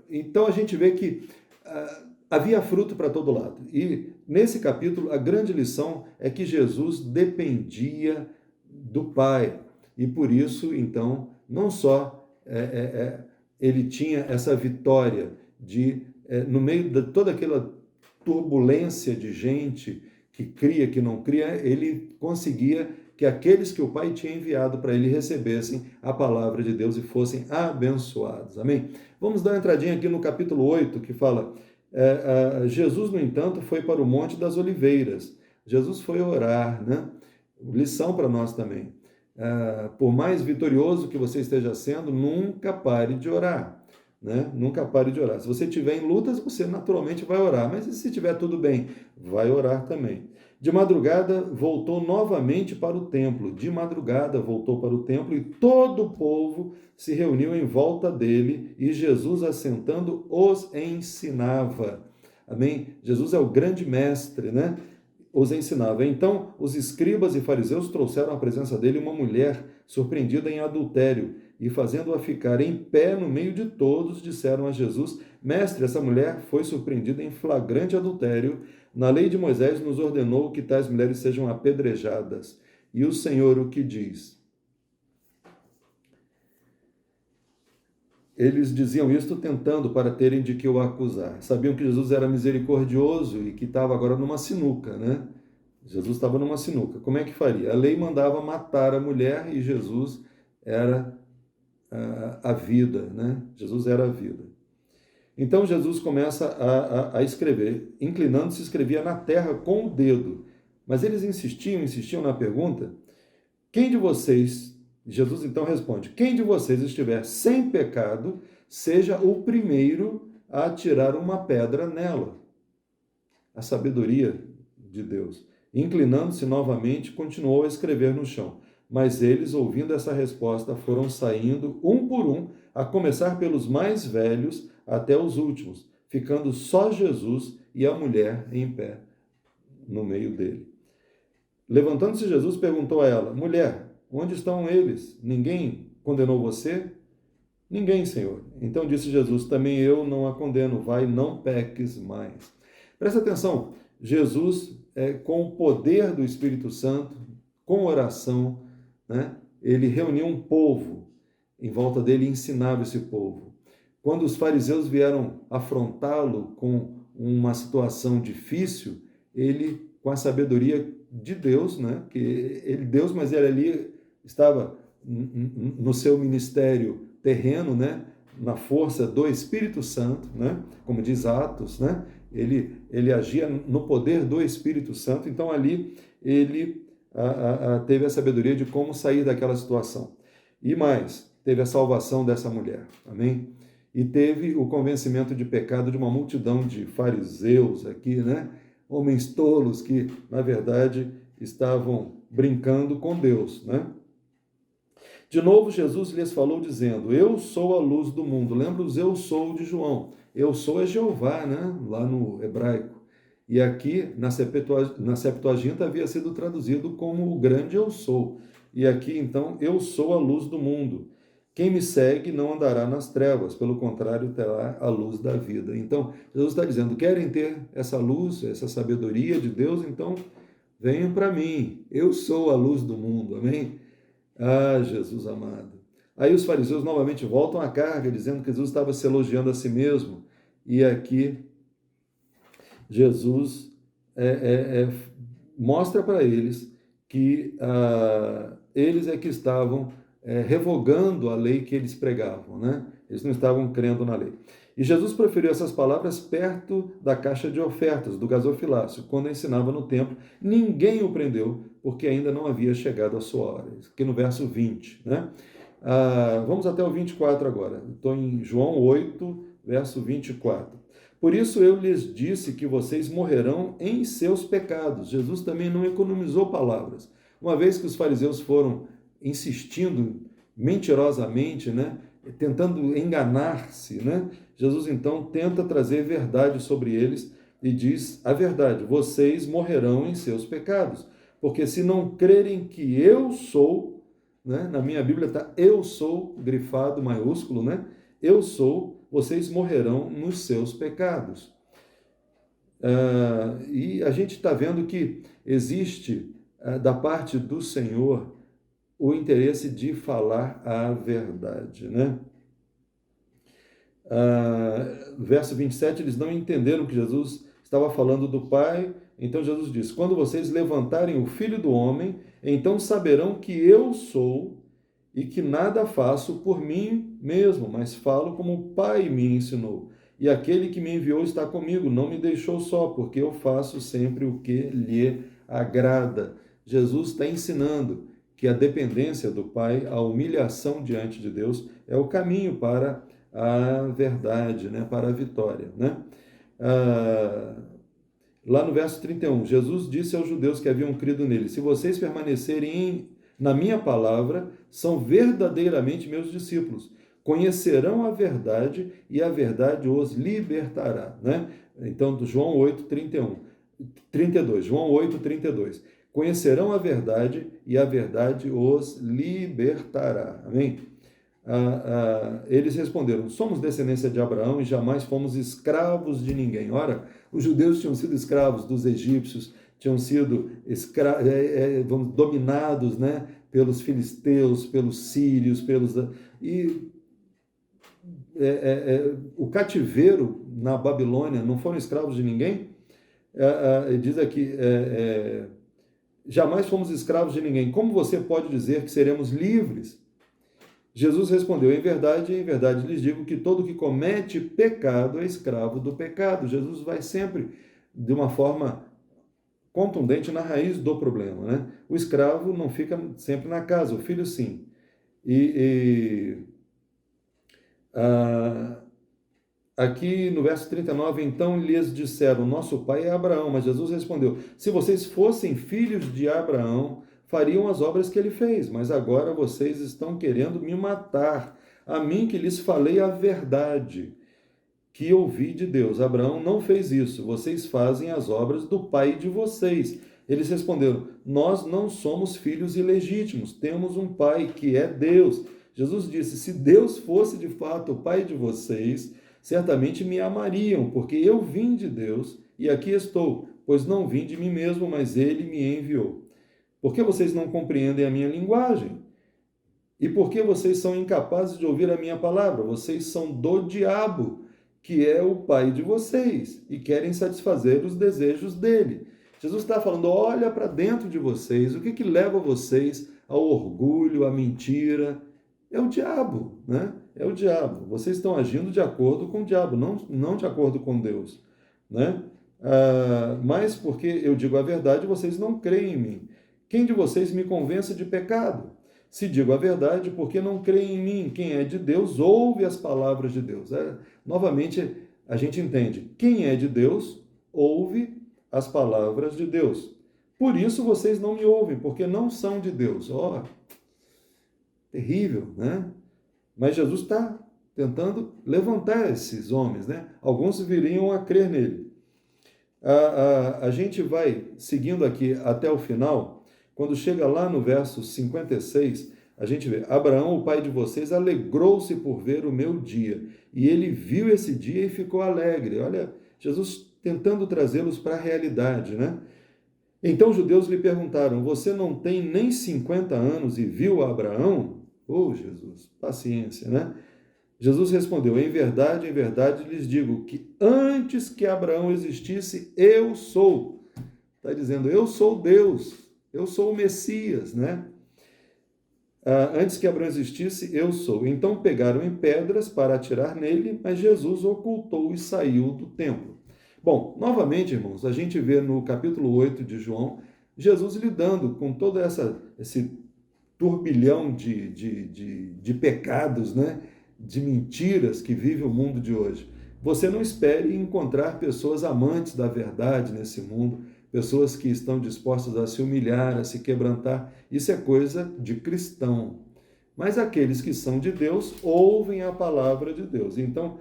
[SPEAKER 1] Então a gente vê que havia fruto para todo lado. E nesse capítulo a grande lição é que Jesus dependia do Pai. E por isso, então, não só ele tinha essa vitória de, no meio de toda aquela turbulência de gente que cria, que não cria, ele conseguia que aqueles que o Pai tinha enviado para ele recebessem a palavra de Deus e fossem abençoados. Amém? Vamos dar uma entradinha aqui no capítulo 8, que fala, Jesus, no entanto, foi para o Monte das Oliveiras. Jesus foi orar, né? Lição para nós também. Por mais vitorioso que você esteja sendo, nunca pare de orar, né? Nunca pare de orar. Se você estiver em lutas, você naturalmente vai orar, mas se estiver tudo bem, vai orar também. De madrugada, voltou novamente para o templo. De madrugada, voltou para o templo e todo o povo se reuniu em volta dele e Jesus, assentando, os ensinava. Amém? Jesus é o grande mestre, né? Os ensinava. Então, os escribas e fariseus trouxeram à presença dele uma mulher surpreendida em adultério e, fazendo-a ficar em pé no meio de todos, disseram a Jesus: Mestre, essa mulher foi surpreendida em flagrante adultério. Na lei de Moisés nos ordenou que tais mulheres sejam apedrejadas. E o Senhor o que diz? Eles diziam isto tentando para terem de que o acusar. Sabiam que Jesus era misericordioso e que estava agora numa sinuca, né? Jesus estava numa sinuca. Como é que faria? A lei mandava matar a mulher e Jesus era a vida, né? Jesus era a vida. Então Jesus começa a escrever. Inclinando-se, escrevia na terra com o dedo. Mas eles insistiam na pergunta: quem de vocês... Jesus então responde: quem de vocês estiver sem pecado, seja o primeiro a atirar uma pedra nela. A sabedoria de Deus. Inclinando-se novamente, continuou a escrever no chão. Mas eles, ouvindo essa resposta, foram saindo um por um, a começar pelos mais velhos até os últimos, ficando só Jesus e a mulher em pé no meio dele. Levantando-se Jesus, perguntou a ela: mulher, onde estão eles? Ninguém condenou você? Ninguém, Senhor. Então disse Jesus: também eu não a condeno. Vai, não peques mais. Presta atenção. Jesus, com o poder do Espírito Santo, com oração, né, ele reuniu um povo em volta dele e ensinava esse povo. Quando os fariseus vieram afrontá-lo com uma situação difícil, ele, com a sabedoria de Deus, né, que ele Deus, mas ele ali estava no seu ministério terreno, né, na força do Espírito Santo, né, como diz Atos, né, ele agia no poder do Espírito Santo. Então ali ele teve a sabedoria de como sair daquela situação. E mais, teve a salvação dessa mulher, amém? E teve o convencimento de pecado de uma multidão de fariseus aqui, né? Homens tolos que, na verdade, estavam brincando com Deus, né? De novo, Jesus lhes falou dizendo: eu sou a luz do mundo. Lembra os eu sou de João? Eu sou é Jeová, né? Lá no hebraico. E aqui, na Septuaginta, havia sido traduzido como o grande eu sou. E aqui, então, eu sou a luz do mundo. Quem me segue não andará nas trevas, pelo contrário, terá a luz da vida. Então, Jesus está dizendo: querem ter essa luz, essa sabedoria de Deus? Então, venham para mim. Eu sou a luz do mundo. Amém? Ah, Jesus amado. Aí os fariseus novamente voltam à carga, dizendo que Jesus estava se elogiando a si mesmo. E aqui Jesus mostra para eles que eles é que estavam revogando a lei que eles pregavam, né? Eles não estavam crendo na lei. E Jesus proferiu essas palavras perto da caixa de ofertas, do gasofilácio, quando ensinava no templo. Ninguém o prendeu, porque ainda não havia chegado a sua hora. Aqui no verso 20, né? Vamos até o 24 agora. Estou em João 8, verso 24. Por isso eu lhes disse que vocês morrerão em seus pecados. Jesus também não economizou palavras. Uma vez que os fariseus foram insistindo mentirosamente, né, tentando enganar-se, né, Jesus então tenta trazer verdade sobre eles e diz a verdade: vocês morrerão em seus pecados, porque se não crerem que eu sou, né, na minha Bíblia está eu sou, grifado, maiúsculo, né, eu sou, vocês morrerão nos seus pecados. E a gente está vendo que existe da parte do Senhor o interesse de falar a verdade, né? Verso 27, eles não entenderam que Jesus estava falando do Pai. Então Jesus diz: quando vocês levantarem o Filho do Homem, então saberão que eu sou e que nada faço por mim mesmo, mas falo como o Pai me ensinou. e aquele que me enviou está comigo, não me deixou só, porque eu faço sempre o que lhe agrada. Jesus está ensinando que a dependência do Pai, a humilhação diante de Deus, é o caminho para a verdade, né? Para a vitória, né? Lá no verso 31, Jesus disse aos judeus que haviam crido nele: se vocês permanecerem na minha palavra, são verdadeiramente meus discípulos. Conhecerão a verdade e a verdade os libertará, né? Então, João 8, 32. João 8, 32. Conhecerão a verdade e a verdade os libertará. Amém? Eles responderam: somos descendência de Abraão e jamais fomos escravos de ninguém. Ora, os judeus tinham sido escravos dos egípcios, tinham sido dominados, né, pelos filisteus, pelos sírios, o cativeiro na Babilônia, não foram escravos de ninguém? Diz aqui, jamais fomos escravos de ninguém. Como você pode dizer que seremos livres? Jesus respondeu: em verdade lhes digo que todo que comete pecado é escravo do pecado. Jesus vai sempre de uma forma contundente na raiz do problema, né? O escravo não fica sempre na casa, o filho sim. Aqui no verso 39, então lhes disseram: nosso pai é Abraão. Mas Jesus respondeu: se vocês fossem filhos de Abraão, fariam as obras que ele fez, mas agora vocês estão querendo me matar, a mim que lhes falei a verdade, que ouvi de Deus. Abraão não fez isso, vocês fazem as obras do pai de vocês. Eles responderam: nós não somos filhos ilegítimos, temos um pai que é Deus. Jesus disse: se Deus fosse de fato o pai de vocês, certamente me amariam, porque eu vim de Deus e aqui estou, pois não vim de mim mesmo, mas ele me enviou. Por que vocês não compreendem a minha linguagem? E por que vocês são incapazes de ouvir a minha palavra? Vocês são do diabo, que é o pai de vocês, e querem satisfazer os desejos dele. Jesus está falando: olha para dentro de vocês, o que leva vocês ao orgulho, à mentira? É o diabo, né? É o diabo. Vocês estão agindo de acordo com o diabo, não de acordo com Deus, né? Mas porque eu digo a verdade, vocês não creem em mim. Quem de vocês me convence de pecado? Se digo a verdade, por que não creem em mim? Quem é de Deus, ouve as palavras de Deus. Novamente, a gente entende. Quem é de Deus, ouve as palavras de Deus. Por isso vocês não me ouvem, porque não são de Deus. Terrível, né? Mas Jesus está tentando levantar esses homens, né? Alguns viriam a crer nele. A gente vai seguindo aqui até o final. Quando chega lá no verso 56, a gente vê: Abraão, o pai de vocês, alegrou-se por ver o meu dia, e ele viu esse dia e ficou alegre. Olha, Jesus tentando trazê-los para a realidade, né? Então os judeus lhe perguntaram: você não tem nem 50 anos e viu Abraão? Jesus, paciência, né? Jesus respondeu: em verdade lhes digo que antes que Abraão existisse, eu sou. Está dizendo: eu sou Deus. Eu sou o Messias, né? Antes que Abraão existisse, eu sou. Então pegaram em pedras para atirar nele, mas Jesus ocultou e saiu do templo. Bom, novamente, irmãos, a gente vê no capítulo 8 de João, Jesus lidando com todo esse turbilhão de pecados, né? De mentiras que vive o mundo de hoje. Você não espere encontrar pessoas amantes da verdade nesse mundo, pessoas que estão dispostas a se humilhar, a se quebrantar. Isso é coisa de cristão. Mas aqueles que são de Deus ouvem a palavra de Deus. Então,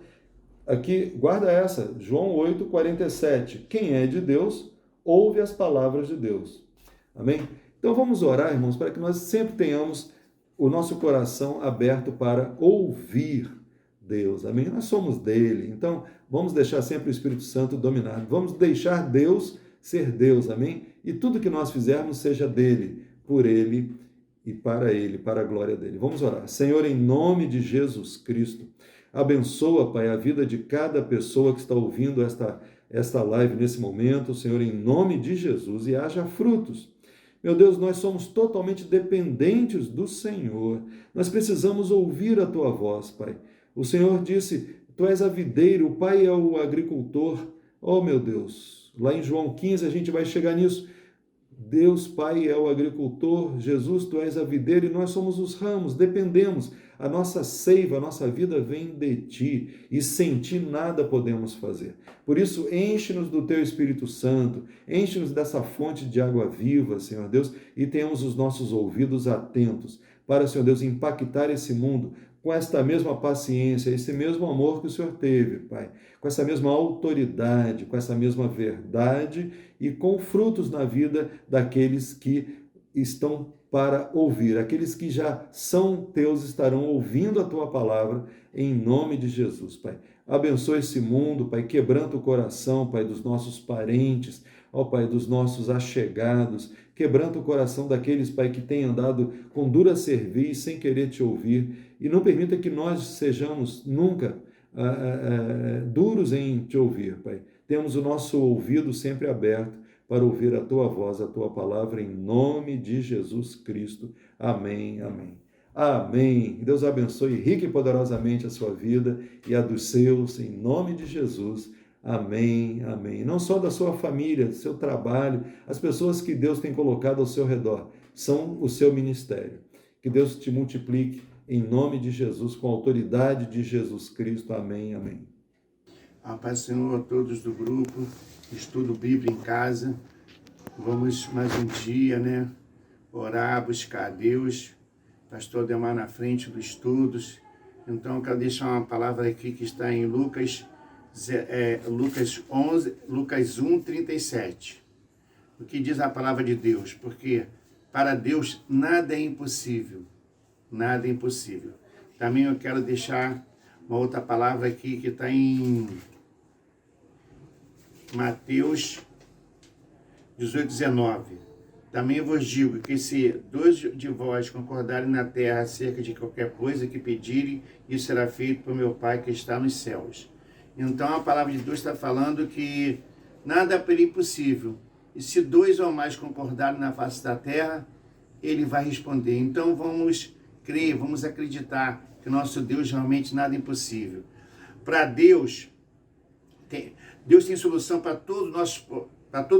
[SPEAKER 1] aqui, guarda essa, João 8, 47. Quem é de Deus, ouve as palavras de Deus. Amém? Então vamos orar, irmãos, para que nós sempre tenhamos o nosso coração aberto para ouvir Deus. Amém? Nós somos dele. Então, vamos deixar sempre o Espírito Santo dominar. Vamos deixar Deus ser Deus, amém? E tudo que nós fizermos seja dele, por ele e para a glória dele. Vamos orar. Senhor, em nome de Jesus Cristo, abençoa, Pai, a vida de cada pessoa que está ouvindo esta live nesse momento, Senhor, em nome de Jesus, e haja frutos. Meu Deus, nós somos totalmente dependentes do Senhor. Nós precisamos ouvir a Tua voz, Pai. O Senhor disse Tu és a videira, o Pai é o agricultor. Oh, meu Deus, lá em João 15 a gente vai chegar nisso. Deus Pai é o agricultor, Jesus, Tu és a videira e nós somos os ramos, dependemos. A nossa seiva, a nossa vida vem de Ti e sem Ti nada podemos fazer. Por isso, enche-nos do Teu Espírito Santo, enche-nos dessa fonte de água viva, Senhor Deus, e tenhamos os nossos ouvidos atentos para, Senhor Deus, impactar esse mundo com esta mesma paciência, esse mesmo amor que o Senhor teve, Pai, com essa mesma autoridade, com essa mesma verdade e com frutos na vida daqueles que estão para ouvir. Aqueles que já são teus estarão ouvindo a tua palavra em nome de Jesus, Pai. Abençoa esse mundo, Pai, quebranta o coração, Pai, dos nossos parentes, ó Pai, dos nossos achegados, quebranta o coração daqueles, Pai, que têm andado com dura cerviz, sem querer te ouvir, e não permita que nós sejamos nunca duros em te ouvir, Pai. Temos o nosso ouvido sempre aberto para ouvir a Tua voz, a Tua palavra, em nome de Jesus Cristo. Amém, amém. Amém. Deus abençoe rica e poderosamente a sua vida e a dos seus, em nome de Jesus. Amém, amém. Não só da sua família, do seu trabalho, as pessoas que Deus tem colocado ao seu redor, são o seu ministério. Que Deus te multiplique em nome de Jesus, com a autoridade de Jesus Cristo. Amém, amém.
[SPEAKER 4] A paz do Senhor a todos do grupo, estudo Bíblia em casa. Vamos mais um dia, orar, buscar a Deus. Pastor Ademar na frente dos estudos. Então, eu quero deixar uma palavra aqui que está em Lucas 1, 37. O que diz a palavra de Deus? Porque para Deus nada é impossível. Nada é impossível. Também eu quero deixar uma outra palavra aqui que está em Mateus 18, 19. Também vos digo que se dois de vós concordarem na terra acerca de qualquer coisa que pedirem, isso será feito por meu Pai que está nos céus. Então a palavra de Deus está falando que nada é impossível. E se dois ou mais concordarem na face da terra, Ele vai responder. Então vamos crer, vamos acreditar que nosso Deus realmente nada é impossível. Para Deus tem solução para todos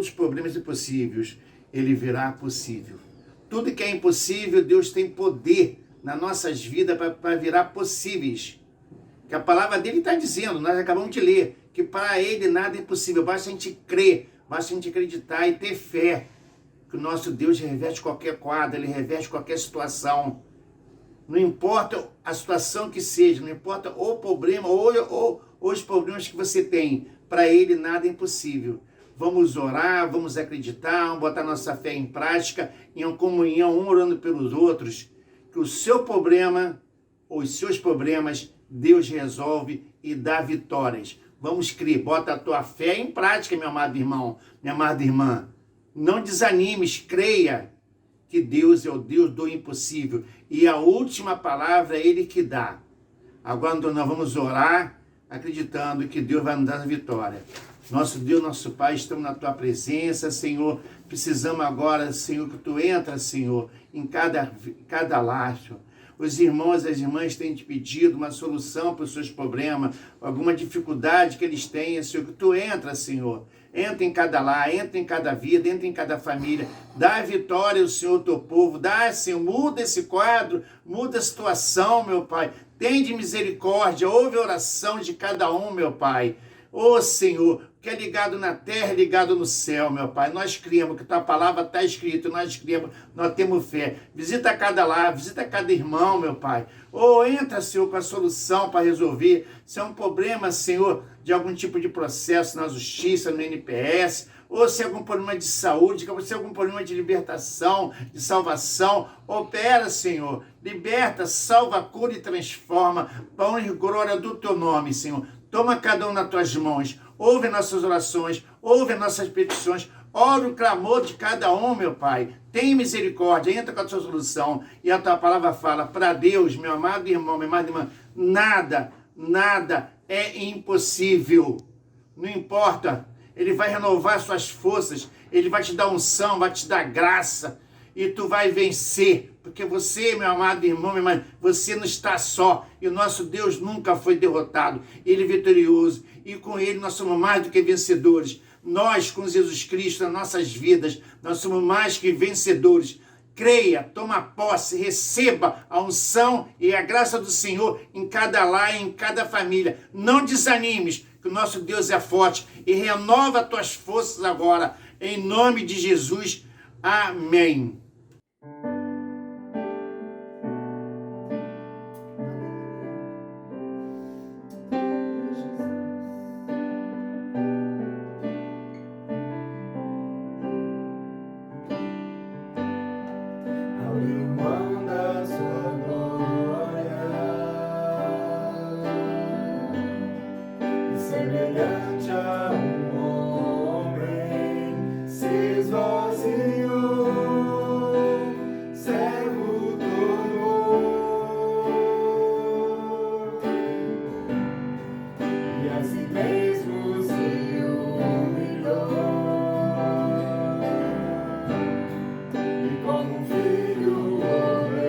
[SPEAKER 4] os problemas impossíveis. Ele virá possível. Tudo que é impossível, Deus tem poder nas nossas vidas para virar possíveis. Que a palavra dele está dizendo, nós acabamos de ler, que para ele nada é impossível. Basta a gente crer, basta a gente acreditar e ter fé. Que o nosso Deus reverte qualquer quadro, Ele reverte qualquer situação. Não importa a situação que seja, não importa o problema ou os problemas que você tem, para Ele nada é impossível. Vamos orar, vamos acreditar, vamos botar nossa fé em prática, em comunhão, um orando pelos outros, que o seu problema, ou os seus problemas, Deus resolve e dá vitórias. Vamos crer, bota a tua fé em prática, meu amado irmão, minha amada irmã. Não desanimes, creia que Deus é o Deus do impossível. E a última palavra é Ele que dá. Agora nós vamos orar, acreditando que Deus vai nos dar a vitória. Nosso Deus, nosso Pai, estamos na Tua presença, Senhor. Precisamos agora, Senhor, que Tu entras, Senhor, em cada lar. Os irmãos e as irmãs têm te pedido uma solução para os seus problemas, alguma dificuldade que eles tenham, Senhor, que Tu entras, Senhor. Entra em cada lar, entra em cada vida, entra em cada família. Dá vitória ao Senhor, Teu povo. Dá, Senhor, muda esse quadro, muda a situação, meu Pai. Tende misericórdia, ouve a oração de cada um, meu Pai. Ô Senhor, que é ligado na terra, ligado no céu, meu Pai. Nós cremos que Tua palavra está escrita, nós cremos, nós temos fé. Visita cada lar, visita cada irmão, meu Pai. Entra, Senhor, com a solução para resolver. Se é um problema, Senhor, de algum tipo de processo na justiça, no NPS, ou se é algum problema de saúde, se é algum problema de libertação, de salvação, opera, Senhor. Liberta, salva, cura e transforma. Para honra e glória do Teu nome, Senhor. Toma cada um nas Tuas mãos, ouve nossas orações, ouve nossas petições, ora o clamor de cada um, meu Pai. Tem misericórdia, entra com a Tua solução. E a Tua palavra fala, para Deus, meu amado irmão, minha amada irmã, nada é impossível. Não importa, Ele vai renovar suas forças, Ele vai te dar unção, vai te dar graça. e tu vai vencer, porque você, meu amado irmão, minha irmã, você não está só, e o nosso Deus nunca foi derrotado, Ele é vitorioso, e com Ele nós somos mais do que vencedores. Nós, com Jesus Cristo, nas nossas vidas, nós somos mais que vencedores. Creia, toma posse, receba a unção e a graça do Senhor em cada lar, em cada família. Não desanimes, que o nosso Deus é forte e renova as tuas forças agora, em nome de Jesus. Amém.
[SPEAKER 3] Abriu mão da sua glória e semelhante a homem se esvaziou, servo tornou e a si mesmo se humilhou. Como filho obediente,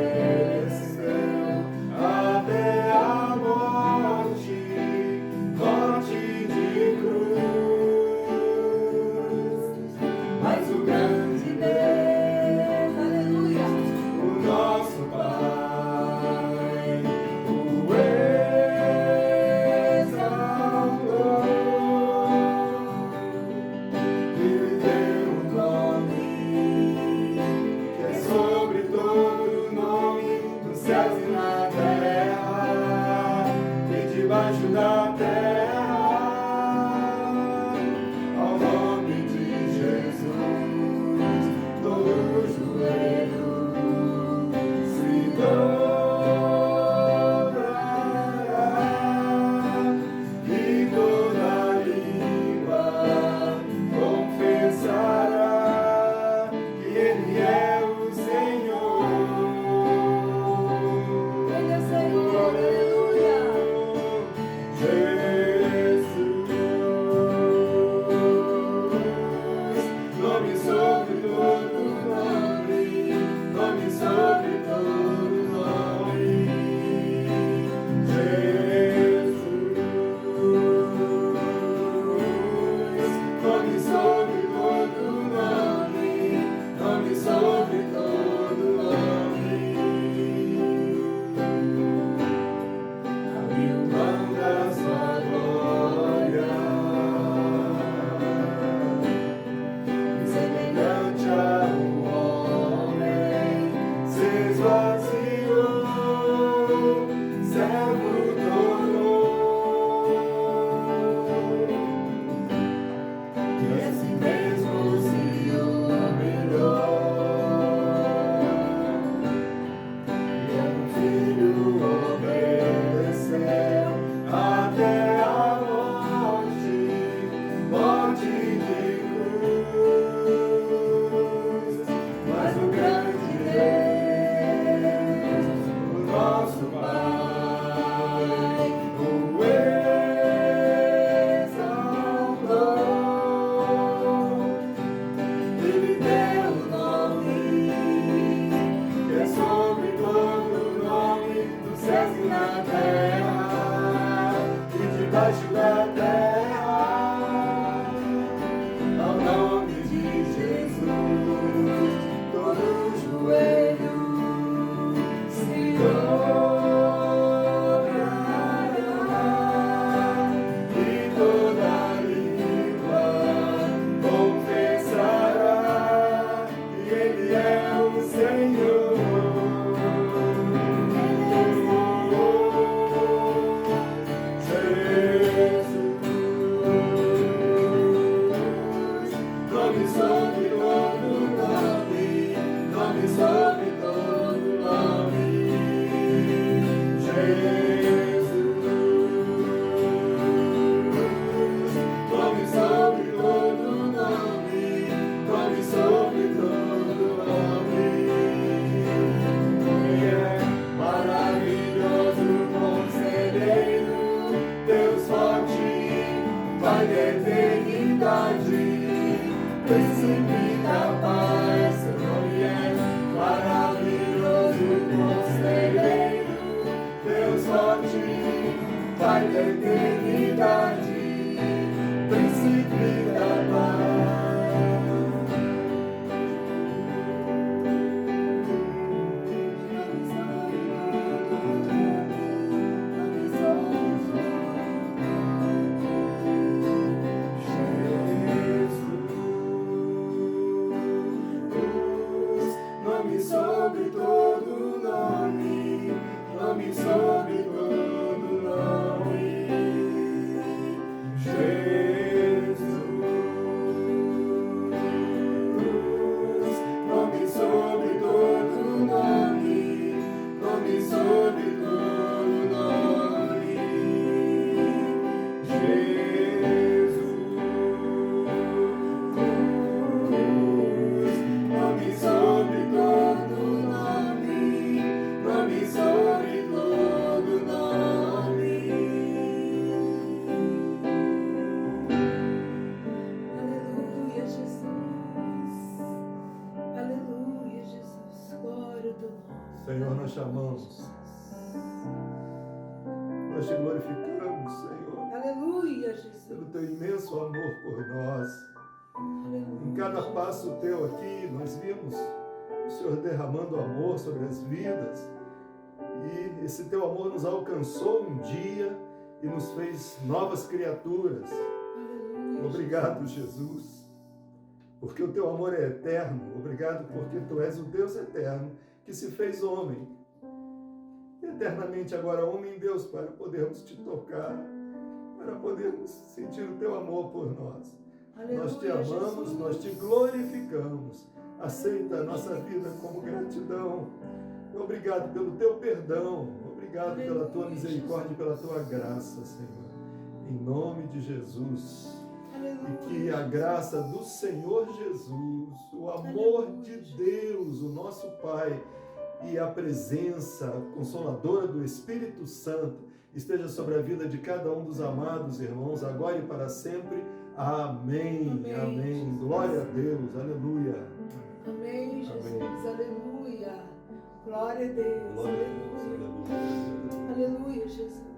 [SPEAKER 1] Senhor, nós chamamos, nós te glorificamos, Senhor,
[SPEAKER 5] Aleluia, Jesus.
[SPEAKER 1] pelo teu imenso amor por nós.
[SPEAKER 5] Aleluia.
[SPEAKER 1] Em cada passo teu aqui, nós vimos o Senhor derramando amor sobre as vidas. E esse teu amor nos alcançou um dia e nos fez novas criaturas.
[SPEAKER 5] Aleluia.
[SPEAKER 1] Obrigado, Jesus, porque o teu amor é eterno. Obrigado porque tu és o Deus eterno que se fez homem. Eternamente agora homem em Deus, para podermos te tocar, para podermos sentir o teu amor por nós.
[SPEAKER 5] Aleluia,
[SPEAKER 1] Nós te amamos,
[SPEAKER 5] Jesus.
[SPEAKER 1] nós te glorificamos. Aceita a nossa vida como gratidão. Obrigado pelo teu perdão. Obrigado pela tua misericórdia e pela tua graça, Senhor. Em nome de Jesus. E que a graça do Senhor Jesus, o amor de Deus, o nosso Pai, e a presença consoladora do Espírito Santo esteja sobre a vida de cada um dos amados irmãos, agora e para sempre. Amém. Amém. Glória a Deus. Aleluia.
[SPEAKER 5] Amém, Jesus.
[SPEAKER 1] Amém.
[SPEAKER 5] Aleluia. Glória a Deus.
[SPEAKER 1] Glória a Deus.
[SPEAKER 5] Aleluia.
[SPEAKER 1] Aleluia.
[SPEAKER 5] Aleluia, Jesus.